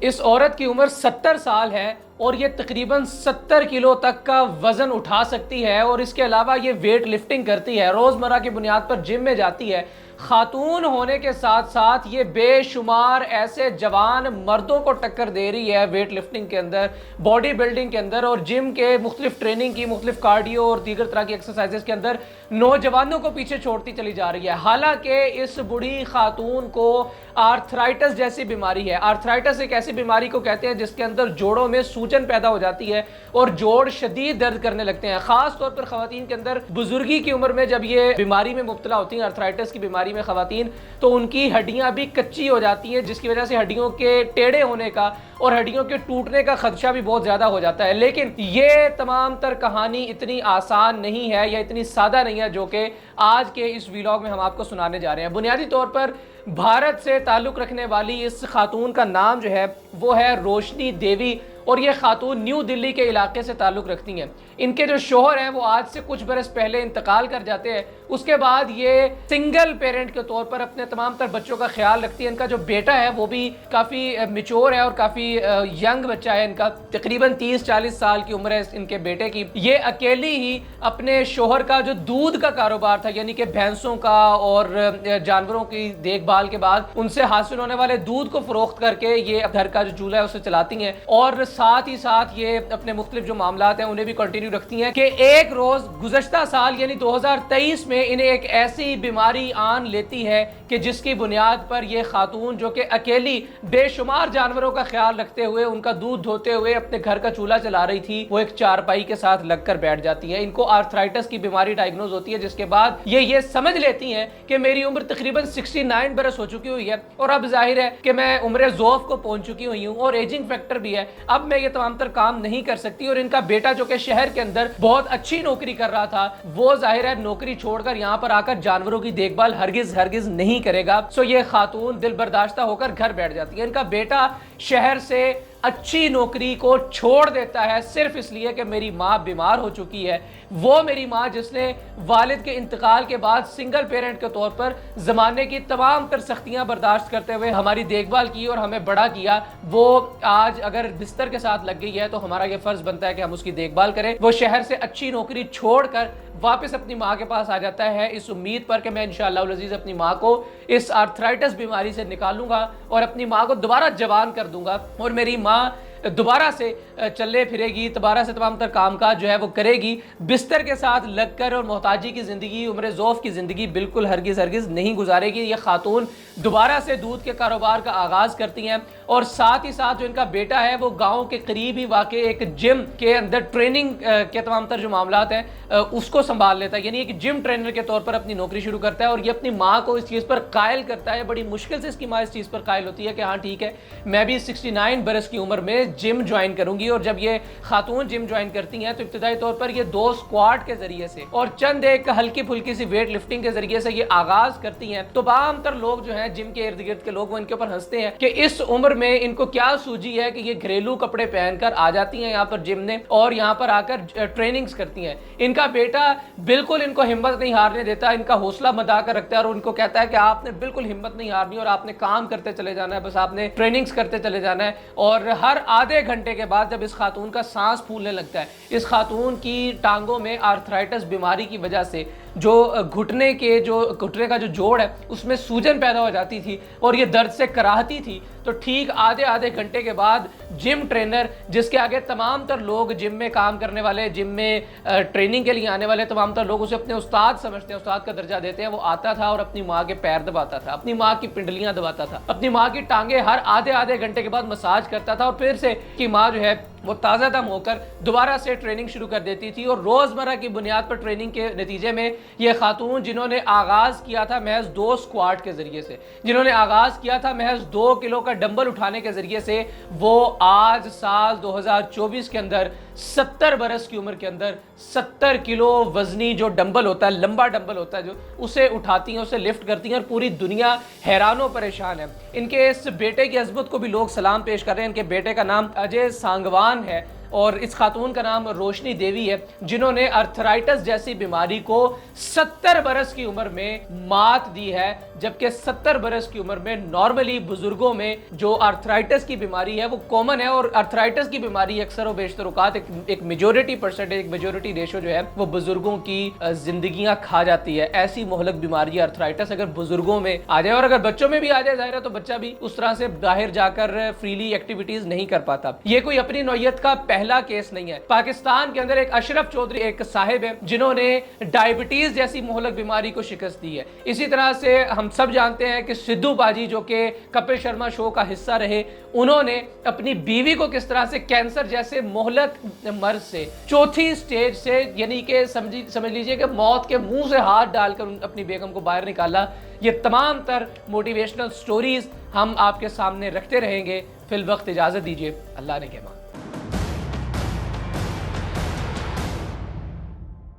اس عورت کی عمر 70 سال ہے اور یہ تقریباً 70 کلو تک کا وزن اٹھا سکتی ہے، اور اس کے علاوہ یہ ویٹ لفٹنگ کرتی ہے، روزمرہ کی بنیاد پر جم میں جاتی ہے۔ خاتون ہونے کے ساتھ ساتھ یہ بے شمار ایسے جوان مردوں کو ٹکر دے رہی ہے ویٹ لفٹنگ کے اندر، باڈی بلڈنگ کے اندر، اور جم کے مختلف ٹریننگ کی، مختلف کارڈیو اور دیگر طرح کی ایکسرسائزز کے اندر نوجوانوں کو پیچھے چھوڑتی چلی جا رہی ہے۔ حالانکہ اس بڑی خاتون کو آرتھرائٹس جیسی بیماری ہے۔ آرتھرائٹس ایک ایسی بیماری کو کہتے ہیں جس کے اندر جوڑوں میں سوجن پیدا ہو جاتی ہے اور جوڑ شدید درد کرنے لگتے ہیں، خاص طور پر خواتین کے اندر۔ بزرگی کی عمر میں جب یہ بیماری میں مبتلا ہوتی ہیں، آرتھرائٹس کی بیماری میں خواتین، تو ان کی ہڈیاں بھی کچی ہو جاتی ہیں، جس کی وجہ سے ہڈیوں کے ٹیڑھے ہونے کا اور ہڈیوں کے ٹوٹنے کا خدشہ بھی بہت زیادہ ہو جاتا ہے۔ لیکن یہ تمام تر کہانی اتنی آسان نہیں ہے یا اتنی سادہ نہیں ہے جو کہ آج کے اس ویلاگ میں ہم آپ کو سنانے جا رہے ہیں۔ بنیادی طور پر بھارت سے تعلق رکھنے والی اس خاتون کا نام جو ہے وہ ہے روشنی دیوی، اور یہ خاتون نیو دلی کے علاقے سے تعلق رکھتی ہیں۔ ان کے جو شوہر ہیں وہ آج سے کچھ برس پہلے انتقال کر جاتے ہیں۔ اس کے بعد یہ سنگل پیرنٹ کے طور پر اپنے تمام تر بچوں کا خیال رکھتی ہے۔ ان کا جو بیٹا ہے وہ بھی کافی میچور ہے اور کافی ینگ بچہ ہے، ان کا تقریباً 30-40 سال کی عمر ہے ان کے بیٹے کی۔ یہ اکیلی ہی اپنے شوہر کا جو دودھ کا کاروبار تھا، یعنی کہ بھینسوں کا اور جانوروں کی دیکھ بھال کے بعد ان سے حاصل ہونے والے دودھ کو فروخت کر کے یہ گھر کا جو چولہا ہے اسے چلاتی ہیں، اور ساتھ ہی ساتھ یہ اپنے مختلف جو معاملات ہیں انہیں بھی کنٹینیو رکھتی ہیں کہ ایک روز گزشتہ سال یعنی 2023 میں انہیں ایک ایسی بیماری آن لیتی ہے کہ جس کی بنیاد پر یہ خاتون جو کہ اکیلی بے شمار جانوروں کا خیال رکھتے ہوئے، ان کا دودھ دھوتے ہوئے اپنے گھر کا چولہا چلا رہی تھی، وہ ایک چارپائی کے ساتھ لگ کر بیٹھ جاتی ہے۔ ان کو آرتھرائٹس کی بیماری ڈائگنوز ہوتی ہے، جس کے بعد یہ سمجھ لیتی ہیں کہ میری عمر تقریباً 69 برس ہو چکی ہوئی ہے، اور اب ظاہر ہے کہ میں عمر ذوف کو پہنچ چکی ہوئی ہوں اور ایجنگ فیکٹر بھی ہے، اب میں یہ تمام تر کام نہیں کر سکتی۔ اور ان کا بیٹا جو کہ شہر کے اندر بہت اچھی نوکری کر رہا تھا، وہ ظاہر ہے نوکری چھوڑ کر یہاں پر آ کر جانوروں کی دیکھ بھال ہرگز نہیں کرے گا۔ سو یہ خاتون دل برداشتہ ہو کر گھر بیٹھ جاتی ہے۔ ان کا بیٹا شہر سے اچھی نوکری کو چھوڑ دیتا ہے صرف اس لیے کہ میری ماں بیمار ہو چکی ہے۔ وہ میری ماں جس نے والد کے انتقال کے بعد سنگل پیرنٹ کے طور پر زمانے کی تمام تر سختیاں برداشت کرتے ہوئے ہماری دیکھ بھال کی اور ہمیں بڑا کیا، وہ آج اگر بستر کے ساتھ لگ گئی ہے تو ہمارا یہ فرض بنتا ہے کہ ہم اس کی دیکھ بھال کریں۔ وہ شہر سے اچھی نوکری چھوڑ کر واپس اپنی ماں کے پاس آ جاتا ہے اس امید پر کہ میں انشاءاللہ العزیز اپنی ماں کو اس آرتھرائٹس بیماری سے نکالوں گا اور اپنی ماں کو دوبارہ جوان کر دوں گا، اور میری ماں دوبارہ سے چلے پھرے گی، دوبارہ سے تمام تر کام کاج جو ہے وہ کرے گی۔ بستر کے ساتھ لگ کر اور محتاجی کی زندگی، عمر ذوف کی زندگی بالکل ہرگز نہیں گزارے گی۔ یہ خاتون دوبارہ سے دودھ کے کاروبار کا آغاز کرتی ہیں، اور ساتھ ہی ساتھ جو ان کا بیٹا ہے وہ گاؤں کے قریب ہی واقع ایک جم کے اندر ٹریننگ کے تمام تر جو معاملات ہیں اس کو سنبھال لیتا ہے، یعنی ایک جم ٹرینر کے طور پر اپنی نوکری شروع کرتا ہے، اور یہ اپنی ماں کو اس چیز پر قائل کرتا ہے۔ بڑی مشکل سے اس کی ماں اس چیز پر قائل ہوتی ہے کہ ہاں ٹھیک ہے، میں بھی 69 برس کی عمر میں جم جوائن کروں گی۔ اور جب یہ خاتون جم جوائن کرتی ہیں تو ابتدائی طور پر یہ 2 اسکواٹ کے ذریعے سے اور چند ایک ہلکی پھلکی سی ویٹ لفٹنگ کے ذریعے سے یہ آغاز کرتی ہیں، تو تمام تر لوگ جو ہیں جم کے ارد گرد کے لوگ وہ ان کے اوپر ہنستے ہیں کہ اس عمر میں ان کو کیا سوجی ہے کہ یہ گھریلو کپڑے پہن کر آ جاتی ہیں یہاں پر جم میں اور یہاں پر آ کر ٹریننگز کرتی ہیں۔ ان کا بیٹا بالکل ان کو ہمت نہیں ہارنے دیتا، ان کا حوصلہ بندھا کر رکھتا ہے اور ان کو کہتا ہے کہ آپ نے بالکل ہمت نہیں ہارنی اور آپ نے کام کرتے چلے جانا ہے، بس آپ نے ٹریننگز کرتے چلے جانا ہے۔ اور ہر آدھے گھنٹے کے بعد جب اس خاتون کا سانس پھولنے لگتا ہے، اس خاتون کی ٹانگوں میں آرتھرائٹس بیماری کی وجہ سے جو گھٹنے کا جو جوڑ ہے اس میں سوجن پیدا ہو جاتی تھی اور یہ درد سے کراہتی تھی، تو ٹھیک آدھے گھنٹے کے بعد جم ٹرینر، جس کے آگے تمام تر لوگ جم میں کام کرنے والے، جم میں ٹریننگ کے لیے آنے والے تمام تر لوگ اسے اپنے استاد سمجھتے ہیں، استاد کا درجہ دیتے ہیں، وہ آتا تھا اور اپنی ماں کے پیر دباتا تھا، اپنی ماں کی پنڈلیاں دباتا تھا، اپنی ماں کی ٹانگیں ہر آدھے گھنٹے کے بعد مساج کرتا تھا، اور پھر سے کی ماں جو ہے وہ تازہ دم ہو کر دوبارہ سے ٹریننگ شروع کر دیتی تھی۔ اور روزمرہ کی بنیاد پر ٹریننگ کے نتیجے میں یہ خاتون، جنہوں نے آغاز کیا تھا محض 2 اسکواٹ کے ذریعے سے، جنہوں نے آغاز کیا تھا محض 2 کلو کا ڈمبل اٹھانے کے ذریعے سے، وہ آج سال 2024 کے اندر 70 برس کی عمر کے اندر 70 کلو وزنی جو ڈمبل ہوتا ہے، لمبا ڈمبل ہوتا ہے جو، اسے اٹھاتی ہیں، اسے لفٹ کرتی ہیں، اور پوری دنیا حیران و پریشان ہے۔ ان کے اس بیٹے کی عظمت کو بھی لوگ سلام پیش کر رہے ہیں۔ ان کے بیٹے کا نام اجے سانگوان ہے۔ اور اس خاتون کا نام روشنی دیوی ہے، جنہوں نے ارتھرائٹس جیسی بیماری کو 70 برس کی عمر میں مات دی ہے، جبکہ 70 برس کی عمر میں نارملی بزرگوں میں جو ارتھرائٹس کی بیماری ہے وہ کامن ہے، اور ارتھرائٹس کی بیماری اکثر و بیشتر اوقات ایک میجورٹی پرسنٹ، ایک میجورٹی ریشو جو ہے وہ بزرگوں کی زندگیاں کھا جاتی ہے۔ ایسی مہلک بیماری ہے ارتھرائٹس، اگر بزرگوں میں آ جائے اور اگر بچوں میں بھی آ جائے ظاہر ہے تو بچہ بھی اس طرح سے باہر جا کر فریلی ایکٹیویٹیز نہیں کر پاتا۔ یہ کوئی اپنی نوعیت کا پہلا کیس نہیں ہے۔ پاکستان کے اندر ایک اشرف چودھری ایک صاحب ہے جنہوں نے ڈائبٹیز جیسی مہلک بیماری کو شکست دی ہے۔ اسی طرح سے ہم سب جانتے ہیں کہ سدھو باجی جو کہ کپل شرما شو کا حصہ رہے، انہوں نے اپنی بیوی کو کس طرح سے کینسر جیسے مہلک مرض سے چوتھی سٹیج سے، یعنی کہ سمجھ لیجئے کہ موت کے منہ سے ہاتھ ڈال کر اپنی بیگم کو باہر نکالا۔ یہ تمام تر موٹیویشنل سٹوریز ہم آپ کے سامنے رکھتے رہیں گے۔ فی الوقت اجازت دیجیے، اللہ نے کے